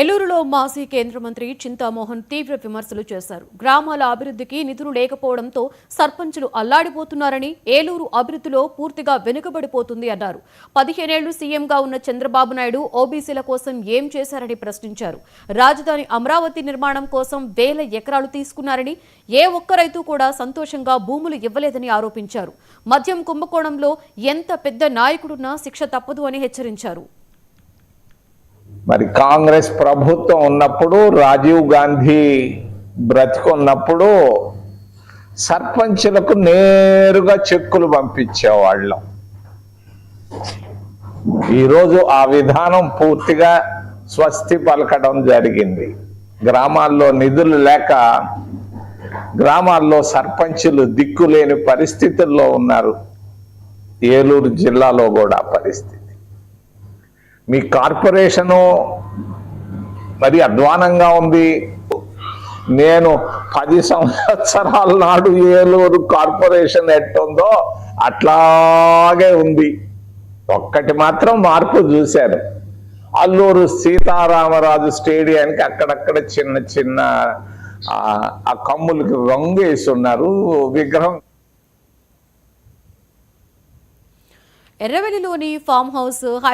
ఏలూరులో మాజీ కేంద్ర మంత్రి చింతామోహన్ తీవ్ర విమర్శలు చేశారు. గ్రామాల అభివృద్ధికి నిధులు లేకపోవడంతో సర్పంచులు అల్లాడిపోతున్నారని, ఏలూరు అభివృద్ధిలో పూర్తిగా వెనుకబడిపోతుంది అన్నారు. 15 ఏళ్లు సీఎంగా ఉన్న చంద్రబాబు నాయుడు ఓబీసీల కోసం ఏం చేశారని ప్రశ్నించారు. రాజధాని అమరావతి నిర్మాణం కోసం వేల ఎకరాలు తీసుకున్నారని, ఏ ఒక్క రైతు కూడా సంతోషంగా భూములు ఇవ్వలేదని ఆరోపించారు. మద్యం కుంభకోణంలో ఎంత పెద్ద నాయకుడున్నా శిక్ష తప్పదు అని హెచ్చరించారు. మరి కాంగ్రెస్ ప్రభుత్వం ఉన్నప్పుడు, రాజీవ్ గాంధీ బ్రతికున్నప్పుడు సర్పంచులకు నేరుగా చెక్కులు పంపించేవాళ్ళం. ఈరోజు ఆ విధానం పూర్తిగా స్వస్తి పలకడం జరిగింది. గ్రామాల్లో నిధులు లేక గ్రామాల్లో సర్పంచులు దిక్కులేని పరిస్థితుల్లో ఉన్నారు. ఏలూరు జిల్లాలో కూడా పరిస్థితి. మీ కార్పొరేషను మరి అధ్వానంగా ఉంది. నేను 10 సంవత్సరాల నాడు ఏలూరు కార్పొరేషన్ ఎట్టుందో అట్లాగే ఉంది. ఒక్కటి మాత్రం మార్పు చూశారు. అల్లూరు సీతారామరాజు స్టేడియానికి అక్కడక్కడ చిన్న చిన్న ఆ కమ్ములకి రంగు వేసి ఉన్నారు. విగ్రహం ఎర్రవెల్లిలోని ఫామ్ హౌస్